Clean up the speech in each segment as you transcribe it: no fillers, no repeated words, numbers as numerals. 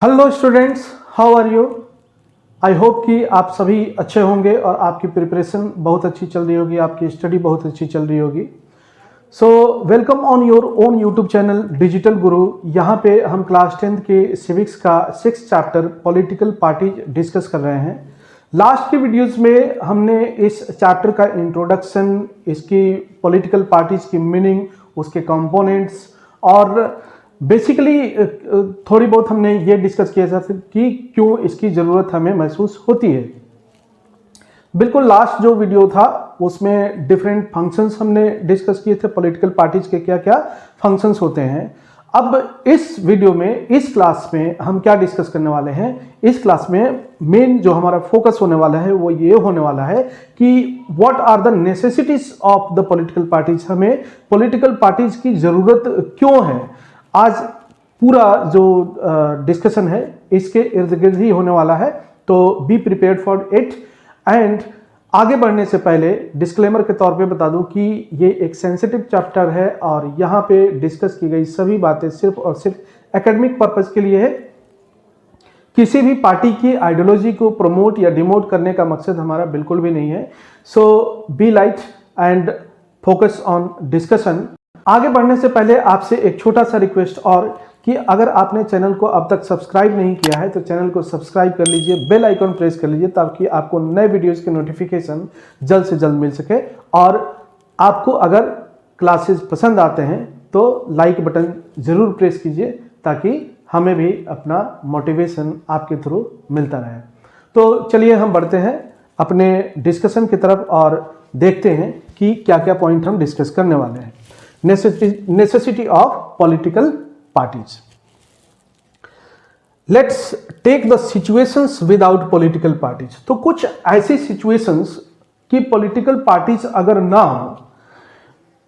Hello students, how are you. I hope कि आप सभी अच्छे होंगे और आपकी प्रिपरेशन बहुत अच्छी चल रही होगी, आपकी स्टडी बहुत अच्छी चल रही होगी। So welcome on your own YouTube channel digital गुरु। यहाँ पे हम क्लास 10th के सिविक्स का 6th chapter political parties discuss कर रहे हैं। लास्ट की वीडियोस में हमने इस चैप्टर का इंट्रोडक्शन, इसकी पॉलिटिकल पार्टीज की मीनिंग, उसके कंपोनेंट्स और बेसिकली थोड़ी बहुत हमने ये डिस्कस किया था कि क्यों इसकी ज़रूरत हमें महसूस होती है। बिल्कुल लास्ट जो वीडियो था उसमें डिफरेंट फंक्शंस हमने डिस्कस किए थे, पॉलिटिकल पार्टीज के क्या क्या फंक्शंस होते हैं। अब इस वीडियो में, इस क्लास में हम क्या डिस्कस करने वाले हैं। इस क्लास में मेन जो हमारा फोकस होने वाला है वो ये होने वाला है कि what are the necessities of the political parties. हमें पॉलिटिकल पार्टीज की ज़रूरत क्यों है। आज पूरा जो डिस्कशन है इसके इर्द गिर्द ही होने वाला है, तो be prepared for it. And आगे बढ़ने से पहले डिस्क्लेमर के तौर पे बता दूं कि ये एक सेंसिटिव चैप्टर है और यहाँ पे डिस्कस की गई सभी बातें सिर्फ और सिर्फ एकेडमिक पर्पस के लिए है। किसी भी पार्टी की आइडियोलॉजी को प्रमोट या डिमोट करने का मकसद हमारा बिल्कुल भी नहीं है। So be light and focus on discussion. आगे बढ़ने से पहले आपसे एक छोटा सा रिक्वेस्ट और कि अगर आपने चैनल को अब तक सब्सक्राइब नहीं किया है तो चैनल को सब्सक्राइब कर लीजिए, बेल आइकन प्रेस कर लीजिए ताकि आपको नए वीडियोस के नोटिफिकेशन जल्द से जल्द मिल सके। और आपको अगर क्लासेस पसंद आते हैं तो लाइक बटन ज़रूर प्रेस कीजिए ताकि हमें भी अपना मोटिवेशन आपके थ्रू मिलता रहे। तो चलिए हम बढ़ते हैं अपने डिस्कशन की तरफ और देखते हैं कि क्या क्या पॉइंट हम डिस्कस करने वाले हैं। Necessity of political parties. Let's take the situations without political parties. तो कुछ ऐसी situations कि political parties अगर ना हो,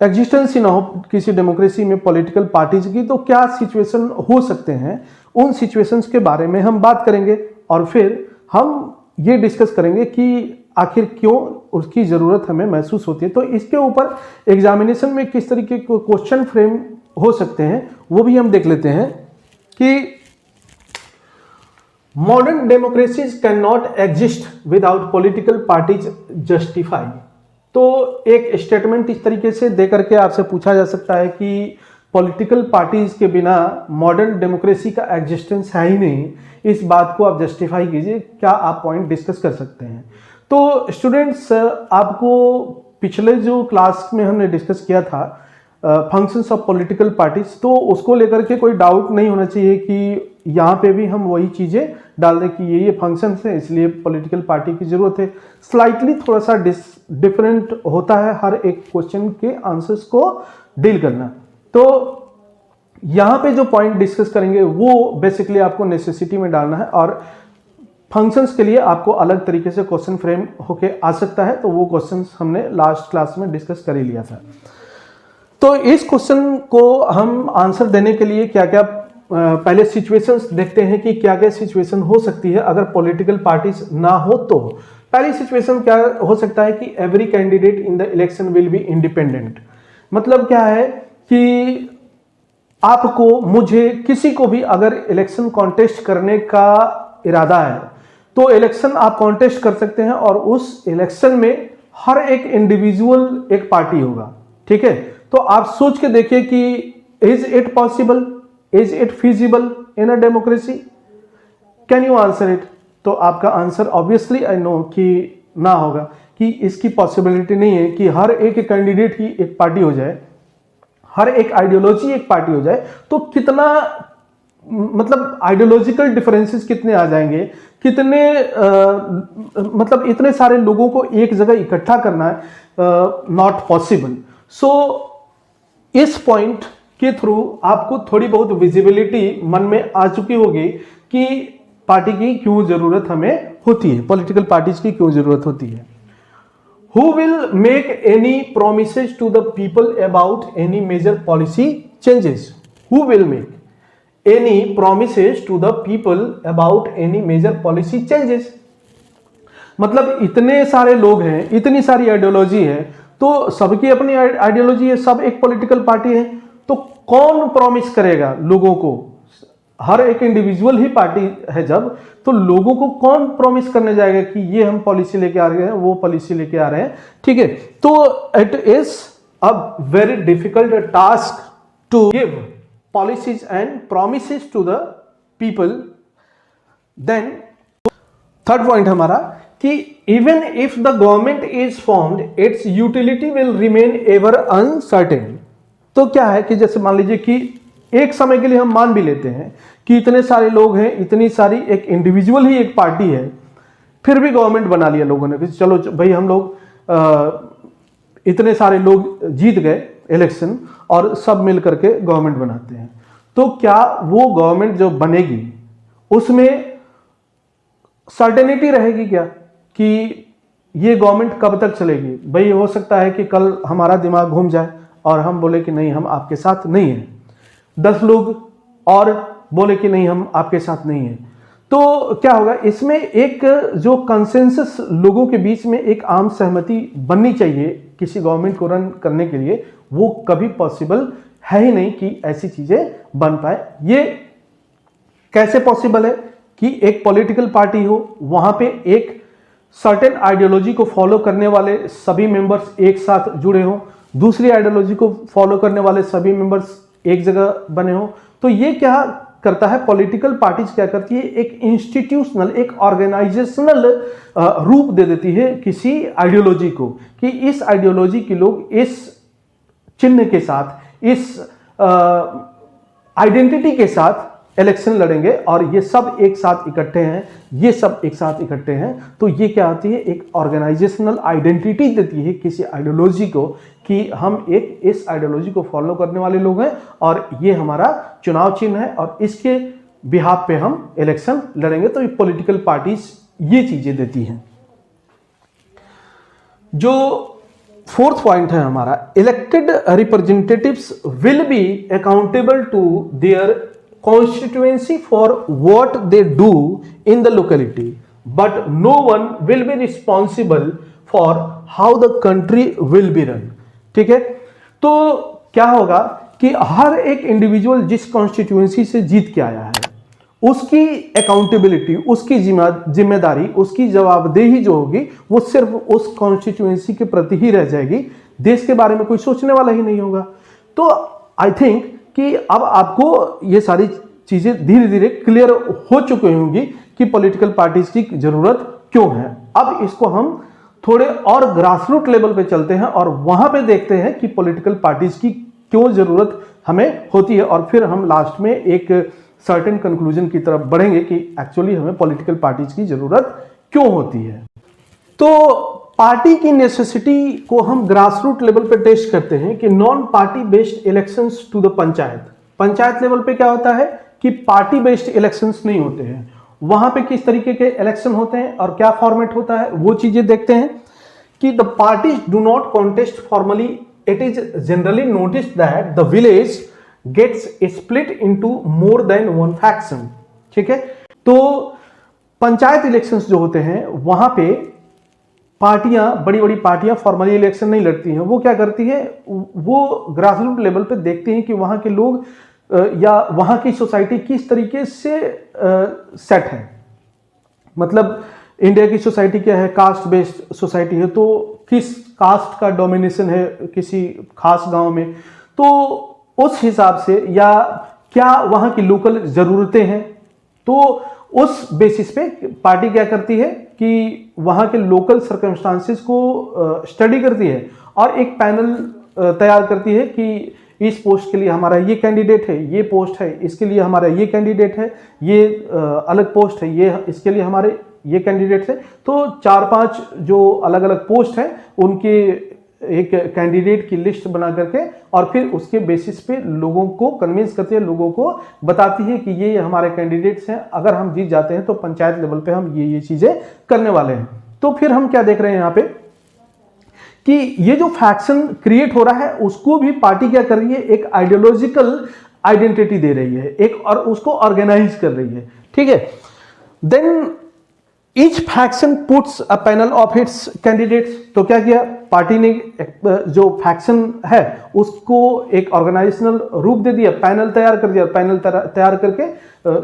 एग्जिस्टेंस ही ना हो किसी डेमोक्रेसी में पॉलिटिकल पार्टीज की, तो क्या सिचुएशन हो सकते हैं, उन सिचुएशंस के बारे में हम बात करेंगे और फिर हम ये डिस्कस करेंगे कि आखिर क्यों उसकी ज़रूरत हमें महसूस होती है। तो इसके ऊपर एग्जामिनेशन में किस तरीके के क्वेश्चन फ्रेम हो सकते हैं वो भी हम देख लेते हैं कि modern democracies can not exist without political parties justify. तो एक स्टेटमेंट इस तरीके से दे करके आपसे पूछा जा सकता है कि पॉलिटिकल पार्टीज के बिना मॉडर्न डेमोक्रेसी का एग्जिस्टेंस है ही नहीं, इस बात को आप जस्टिफाई कीजिए, क्या आप पॉइंट डिस्कस कर सकते हैं। तो स्टूडेंट्स, आपको पिछले जो क्लास में हमने डिस्कस किया था फंक्शंस ऑफ पॉलिटिकल पार्टीज, तो उसको लेकर के कोई डाउट नहीं होना चाहिए कि यहाँ पे भी हम वही चीज़ें डाल दें कि ये फंक्शंस हैं इसलिए पॉलिटिकल पार्टी की ज़रूरत है। स्लाइटली थोड़ा सा डिफरेंट होता है हर एक क्वेश्चन के आंसर्स को डील करना। तो यहाँ पे जो पॉइंट डिस्कस करेंगे वो बेसिकली आपको नेसेसिटी में डालना है और फंक्शंस के लिए आपको अलग तरीके से क्वेश्चन फ्रेम होके आ सकता है, तो वो क्वेश्चंस हमने लास्ट क्लास में डिस्कस कर ही लिया था। तो इस क्वेश्चन को हम आंसर देने के लिए क्या क्या पहले सिचुएशंस देखते हैं कि क्या क्या सिचुएशन हो सकती है अगर पॉलिटिकल पार्टीज ना हो। तो पहली सिचुएशन क्या हो सकता है कि every candidate in the election will be independent. मतलब क्या है कि आपको, मुझे, किसी को भी अगर इलेक्शन कॉन्टेस्ट करने का इरादा है तो इलेक्शन आप कॉन्टेस्ट कर सकते हैं और उस इलेक्शन में हर एक इंडिविजुअल एक पार्टी होगा। ठीक है, तो आप सोच के देखिए कि is it possible, is it feasible in a democracy, can you answer it. तो आपका आंसर ऑब्वियसली आई नो कि ना होगा, कि इसकी पॉसिबिलिटी नहीं है कि हर एक कैंडिडेट ही एक पार्टी हो जाए, हर एक आइडियोलॉजी एक पार्टी हो जाए। तो कितना मतलब आइडियोलॉजिकल डिफरेंसेस कितने आ जाएंगे, कितने मतलब इतने सारे लोगों को एक जगह इकट्ठा करना है, नॉट पॉसिबल। सो इस पॉइंट के थ्रू आपको थोड़ी बहुत विजिबिलिटी मन में आ चुकी होगी कि पार्टी की क्यों जरूरत हमें होती है, पॉलिटिकल पार्टीज की क्यों जरूरत होती है। Who will make any promises to the people about any major policy changes? Who will make any promises to the people about any major policy changes? मतलब इतने सारे लोग हैं, इतनी सारी आइडियोलॉजी है, तो सबकी अपनी आइडियोलॉजी है, सब एक पॉलिटिकल पार्टी है, तो कौन प्रॉमिस करेगा लोगों को हर एक इंडिविजुअल ही पार्टी है जब, तो लोगों को कौन प्रॉमिस करने जाएगा कि ये हम पॉलिसी लेके आ रहे हैं, वो पॉलिसी लेके आ रहे हैं, ठीक है। तो it is a very difficult task to give policies and promises to the people. Then third point हमारा कि even if the government is formed its utility will remain ever uncertain. तो क्या है कि जैसे मान लीजिए कि एक समय के लिए हम मान भी लेते हैं कि इतने सारे लोग हैं, इतनी सारी एक इंडिविजुअल ही एक पार्टी है, फिर भी गवर्नमेंट बना लिया लोगों ने कि चलो भाई हम लोग इतने सारे लोग जीत गए इलेक्शन और सब मिल करके गवर्नमेंट बनाते हैं। तो क्या वो गवर्नमेंट जो बनेगी उसमें सर्टेनिटी रहेगी क्या कि ये गवर्नमेंट कब तक चलेगी? भाई हो सकता है कि कल हमारा दिमाग घूम जाए और हम बोले कि नहीं हम आपके साथ नहीं हैं, 10 लोग और बोले कि नहीं हम आपके साथ नहीं हैं, तो क्या होगा? इसमें एक जो कंसेंसस लोगों के बीच में एक आम सहमति बननी चाहिए किसी गवर्नमेंट को रन करने के लिए, वो कभी पॉसिबल है ही नहीं कि ऐसी चीजें बन पाए। ये कैसे पॉसिबल है कि एक पॉलिटिकल पार्टी हो, वहां पे एक सर्टेन आइडियोलॉजी को फॉलो करने वाले सभी मेंबर्स एक साथ जुड़े हों, दूसरी आइडियोलॉजी को फॉलो करने वाले सभी मेंबर्स एक जगह बने हों। तो ये क्या करता है, पॉलिटिकल पार्टीज क्या करती है, एक इंस्टीट्यूशनल, एक ऑर्गेनाइजेशनल रूप दे देती है किसी आइडियोलॉजी को कि इस आइडियोलॉजी के लोग इस चिन्ह के साथ, इस आइडेंटिटी के साथ इलेक्शन लड़ेंगे और ये सब एक साथ इकट्ठे हैं, ये सब एक साथ इकट्ठे हैं। तो ये क्या होती है, एक ऑर्गेनाइजेशनल आइडेंटिटी देती है किसी आइडियोलॉजी को कि हम एक इस आइडियोलॉजी को फॉलो करने वाले लोग हैं और ये हमारा चुनाव चिन्ह है और इसके बिहाफ पे हम इलेक्शन लड़ेंगे। तो ये पॉलिटिकल पार्टीज ये चीजें देती हैं। जो फोर्थ पॉइंट है हमारा, elected representatives will be accountable to their constituency for what they do in the locality, but no one will be responsible for how the country will be run। ठीक है, तो क्या होगा कि हर एक इंडिविजुअल जिस कॉन्स्टिट्यूएंसी से जीत के आया है उसकी अकाउंटेबिलिटी, उसकी जिम्मेदारी, उसकी जवाबदेही जो होगी वो सिर्फ उस कॉन्स्टिट्यूएंसी के प्रति ही रह जाएगी, देश के बारे में कोई सोचने वाला ही नहीं होगा। तो आई थिंक कि अब आपको ये सारी चीजें धीरे धीरे क्लियर हो चुकी होंगी कि पॉलिटिकल पार्टीज की जरूरत क्यों है। अब इसको हम थोड़े और ग्रासरूट लेवल पे चलते हैं और वहां पे देखते हैं कि पॉलिटिकल पार्टीज की क्यों जरूरत हमें होती है और फिर हम लास्ट में एक सर्टेन कंक्लूजन की तरफ बढ़ेंगे कि एक्चुअली हमें पॉलिटिकल पार्टीज की जरूरत क्यों होती है। तो पार्टी की नेसेसिटी को हम ग्रासरूट लेवल पे टेस्ट करते हैं कि non party based elections to the panchayat. Panchayat level पे क्या होता है कि पार्टी बेस्ड इलेक्शंस नहीं होते हैं, वहां पे किस तरीके के इलेक्शन होते हैं और क्या फॉर्मेट होता है वो चीजें देखते हैं कि the parties do not contest formally, it is generally noticed that the village gets split into more than one faction. ठीक है, तो पंचायत इलेक्शंस जो होते हैं वहां पे पार्टियां, बड़ी बड़ी पार्टियां फॉर्मली इलेक्शन नहीं लड़ती हैं। वो क्या करती है, वो ग्रासरूट लेवल पे देखते हैं कि वहां के लोग या वहां की सोसाइटी किस तरीके से सेट है। मतलब इंडिया की सोसाइटी क्या है, कास्ट बेस्ड सोसाइटी है, तो किस कास्ट का डोमिनेशन है किसी खास गांव में, तो उस हिसाब से या क्या वहां की लोकल जरूरतें हैं, तो उस बेसिस पे पार्टी क्या करती है कि वहां के लोकल सर्कमस्टांसेस को स्टडी करती है और एक पैनल तैयार करती है कि इस पोस्ट के लिए हमारा ये कैंडिडेट है, ये पोस्ट है, इसके लिए हमारा ये कैंडिडेट है, ये अलग पोस्ट है, ये इसके लिए हमारे ये कैंडिडेट है। तो 4-5 जो अलग अलग पोस्ट हैं उनके एक कैंडिडेट की लिस्ट बना करके और फिर उसके बेसिस पे लोगों को कन्विंस करती है, लोगों को बताती है कि ये हमारे कैंडिडेट्स हैं, अगर हम जीत जाते हैं तो पंचायत लेवल पे हम ये चीजें करने वाले हैं। तो फिर हम क्या देख रहे हैं यहाँ पे कि ये जो फैक्शन क्रिएट हो रहा है उसको भी पार्टी क्या कर रही है, एक आइडियोलॉजिकल आइडेंटिटी दे रही है, एक और उसको ऑर्गेनाइज कर रही है। ठीक है, then each faction puts a panel of its candidates. तो क्या किया पार्टी ने, जो फैक्शन है उसको एक ऑर्गेनाइजेशनल रूप दे दिया, पैनल तैयार कर दिया, पैनल तैयार करके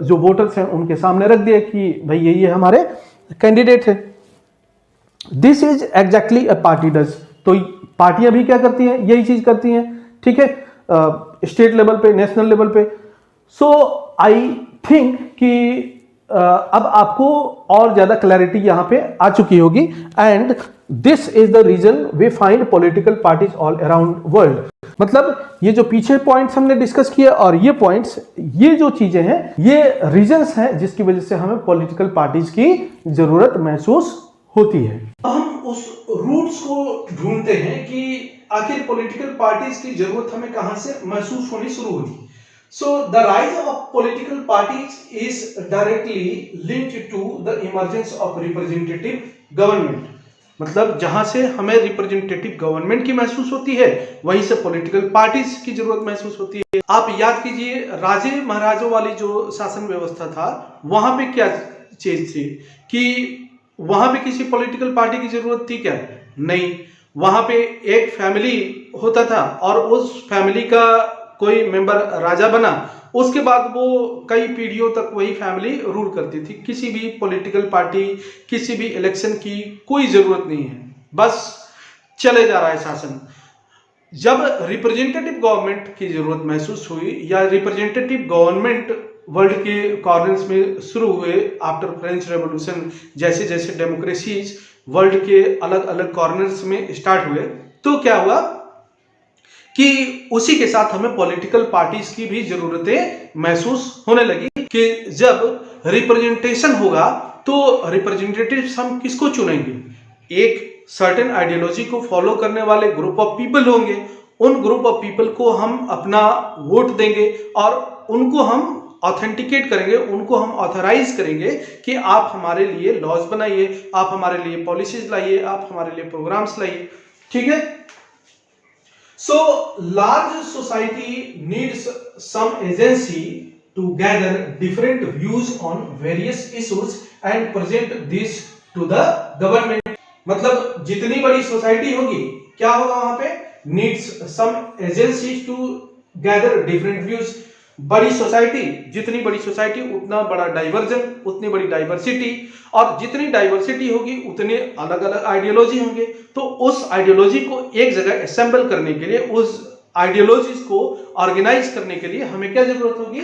जो वोटर्स हैं उनके सामने रख दिया कि भाई ये हमारे कैंडिडेट है। This is exactly a party does. तो पार्टियां भी क्या करती हैं, यही चीज करती हैं, ठीक है, स्टेट लेवल पे, नेशनल लेवल पे। सो आई थिंक कि अब आपको और ज्यादा क्लैरिटी यहां पे आ चुकी होगी। And this is the reason we find political parties all around world. मतलब ये जो पीछे पॉइंट्स हमने डिस्कस किए और ये पॉइंट्स, ये जो चीजें हैं, ये रीजंस हैं जिसकी वजह से हमें पॉलिटिकल पार्टीज की जरूरत महसूस होती है। हम उस रूट्स को ढूंढते हैं कि आखिर पॉलिटिकल पार्टीज की जरूरत हमें कहां से महसूस होनी शुरू हुई। So the rise of political parties is directly linked to the emergence of representative government। मतलब जहां से हमें रिप्रेजेंटेटिव गवर्नमेंट की महसूस होती है, वहीं से पॉलिटिकल पार्टीज की जरूरत महसूस होती है। आप याद कीजिए राजे महाराजों वाली जो शासन व्यवस्था था, वहां पे क्या चीज थी कि वहां पे किसी पॉलिटिकल पार्टी की जरूरत थी क्या? नहीं। वहां पे एक फैमिली होता था और उस फैमिली का कोई मेंबर राजा बना, उसके बाद वो कई पीढ़ियों तक वही फैमिली रूल करती थी। किसी भी पॉलिटिकल पार्टी, किसी भी इलेक्शन की कोई जरूरत नहीं है, बस चले जा रहा है शासन। जब रिप्रेजेंटेटिव गवर्नमेंट की जरूरत महसूस हुई या रिप्रेजेंटेटिव गवर्नमेंट वर्ल्ड के कॉर्नर्स में शुरू हुए आफ्टर फ्रेंच रेवोल्यूशन, जैसे जैसे डेमोक्रेसीज वर्ल्ड के अलग अलग कॉर्नर्स में स्टार्ट हुए, तो क्या हुआ कि उसी के साथ हमें पॉलिटिकल पार्टीज की भी जरूरतें महसूस होने लगी कि जब रिप्रेजेंटेशन होगा तो रिप्रेजेंटेटिव्स हम किसको चुनेंगे? एक सर्टेन आइडियोलॉजी को फॉलो करने वाले ग्रुप ऑफ पीपल होंगे। उन ग्रुप ऑफ पीपल को हम अपना वोट देंगे और उनको हम ऑथेंटिकेट करेंगे, उनको हम ऑथराइज करेंगे कि आप हमारे लिए लॉज बनाइए, आप हमारे लिए पॉलिसीज लाइए, आप हमारे लिए प्रोग्राम्स लाइए। ठीक है। So large society needs some agency to gather different views on various issues and present this to the government। मतलब जितनी बड़ी सोसाइटी होगी, क्या होगा वहां पे? needs some agencies to gather different views। बड़ी सोसाइटी, जितनी बड़ी सोसाइटी उतना बड़ा डाइवर्जन, उतनी बड़ी डाइवर्सिटी, और जितनी डाइवर्सिटी होगी उतने अलग अलग आइडियोलॉजी होंगे। तो उस आइडियोलॉजी को एक जगह असेंबल करने के लिए, उस आइडियोलॉजीज को ऑर्गेनाइज करने के लिए हमें क्या जरूरत होगी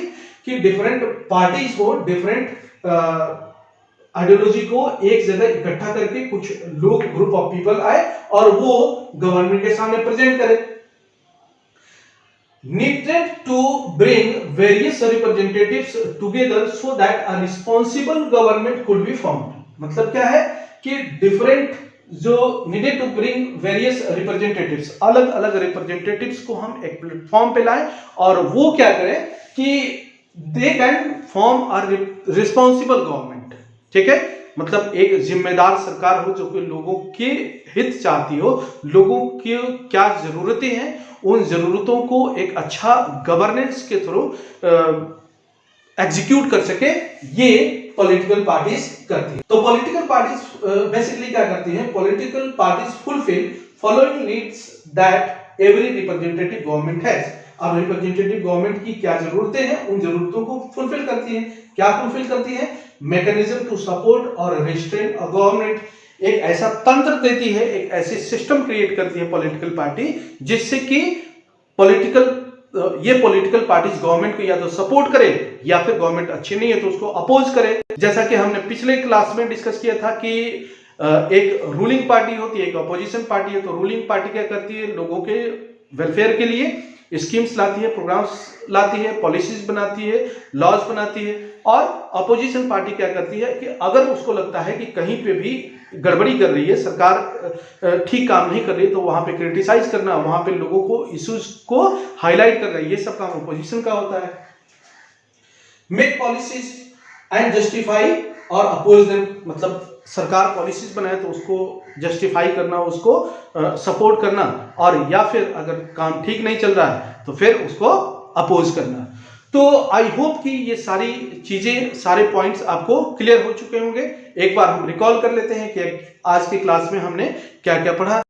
कि डिफरेंट पार्टीज को, डिफरेंट आइडियोलॉजी को एक जगह इकट्ठा करके कुछ लोग, ग्रुप ऑफ पीपल आए और वो गवर्नमेंट के सामने प्रेजेंट करें। needed to bring various representatives together so that a responsible government could be formed। मतलब क्या है कि different जो needed to bring various representatives, अलग अलग representatives को हम एक प्लेटफॉर्म पे लाएं और वो क्या करें कि they can form a responsible government। ठीक है, मतलब एक जिम्मेदार सरकार हो जो कि लोगों के हित चाहती हो, लोगों की क्या जरूरतें हैं उन जरूरतों को एक अच्छा गवर्नेंस के थ्रू एग्जीक्यूट कर सके, ये पॉलिटिकल पार्टीज करती है। तो पॉलिटिकल पार्टीज बेसिकली क्या करती हैं? Political parties fulfil following needs that every representative government has. अब रिप्रेजेंटेटिव गवर्नमेंट की क्या जरूरतें हैं, उन जरूरतों को फुलफिल करती है। क्या फुलफिल करती है? मैकेनिज्म टू सपोर्ट और रिस्ट्रेन अ गवर्नमेंट। एक ऐसा तंत्र देती है, एक ऐसी सिस्टम क्रिएट करती है पॉलिटिकल पार्टी, जिससे कि ये पॉलिटिकल पार्टीज गवर्नमेंट को या तो सपोर्ट करे या फिर गवर्नमेंट अच्छी नहीं है तो उसको अपोज करे। जैसा कि हमने पिछले क्लास में डिस्कस किया था कि एक रूलिंग पार्टी होती है, एक अपोजिशन पार्टी है। तो रूलिंग पार्टी क्या करती है? लोगों के वेलफेयर के लिए स्कीम्स लाती है, प्रोग्राम्स लाती है, पॉलिसीज बनाती है, लॉज बनाती है। और अपोजिशन पार्टी क्या करती है कि अगर उसको लगता है कि कहीं पे भी गड़बड़ी कर रही है, सरकार ठीक काम नहीं कर रही, तो वहां पे क्रिटिसाइज करना, वहां पे लोगों को इश्यूज को हाईलाइट करना, ये सब काम अपोजिशन का होता है। मेक पॉलिसीज एंड जस्टिफाई और अपोज देम। मतलब सरकार पॉलिसीज बनाए तो उसको जस्टिफाई करना, उसको सपोर्ट करना, और या फिर अगर काम ठीक नहीं चल रहा है तो फिर उसको अपोज करना। तो आई होप कि ये सारी चीजें, सारे पॉइंट्स आपको क्लियर हो चुके होंगे। एक बार हम रिकॉल कर लेते हैं कि आज की क्लास में हमने क्या क्या पढ़ा।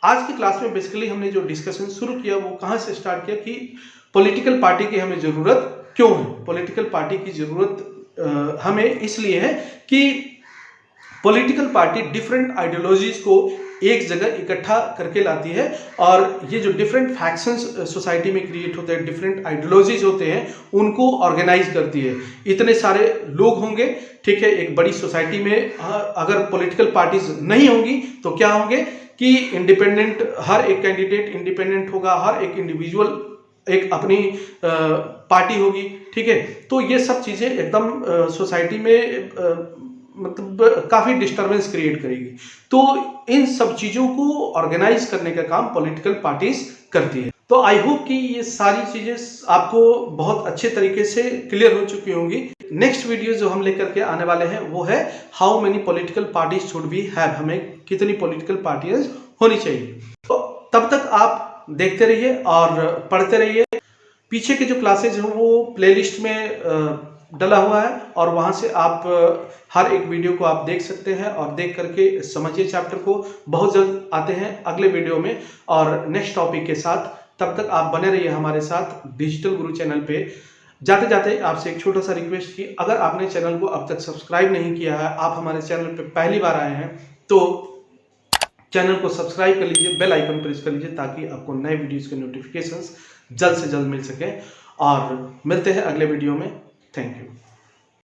आज की क्लास में बेसिकली हमने जो डिस्कशन शुरू किया वो कहां से स्टार्ट किया कि पॉलिटिकल पार्टी की हमें जरूरत क्यों है। पॉलिटिकल पार्टी की जरूरत हमें इसलिए है कि पॉलिटिकल पार्टी डिफरेंट आइडियोलॉजीज को एक जगह इकट्ठा करके लाती है, और ये जो डिफरेंट फैक्शंस सोसाइटी में क्रिएट होते हैं, डिफरेंट आइडियोलॉजीज होते हैं, उनको ऑर्गेनाइज करती है। इतने सारे लोग होंगे, ठीक है, एक बड़ी सोसाइटी में अगर पॉलिटिकल पार्टीज नहीं होंगी तो क्या होंगे कि इंडिपेंडेंट, हर एक कैंडिडेट इंडिपेंडेंट होगा, हर एक इंडिविजुअल एक अपनी पार्टी होगी, ठीक है। तो ये सब चीजें एकदम सोसाइटी में मतलब काफी डिस्टरबेंस क्रिएट करेगी। तो इन सब चीजों को ऑर्गेनाइज करने का काम पॉलिटिकल पार्टीज करती है। तो आई होप कि ये सारी चीजें आपको बहुत अच्छे तरीके से क्लियर हो चुकी होंगी। नेक्स्ट वीडियो जो हम लेकर के आने वाले हैं वो है how many political parties should we have, हमें कितनी पॉलिटिकल पार्टीज होनी चाहिए। तो तब तक आप देखते रहिए और पढ़ते रहिए। पीछे के जो क्लासेज हैं वो प्लेलिस्ट में डला हुआ है, और वहां से आप हर एक वीडियो को आप देख सकते हैं और देख करके समझिए चैप्टर को। बहुत जल्द आते हैं अगले वीडियो में और नेक्स्ट टॉपिक के साथ। तब तक आप बने रहिए हमारे साथ डिजिटल गुरु चैनल पे। जाते जाते आपसे एक छोटा सा रिक्वेस्ट की, अगर आपने चैनल को अब तक सब्सक्राइब नहीं किया है, आप हमारे चैनल पे पहली बार आए हैं, तो चैनल को सब्सक्राइब कर लीजिए, बेल आइकन प्रेस कर लीजिए ताकि आपको नए वीडियोस के नोटिफिकेशंस जल्द से जल्द मिल सके। और मिलते हैं अगले वीडियो में। Thank you.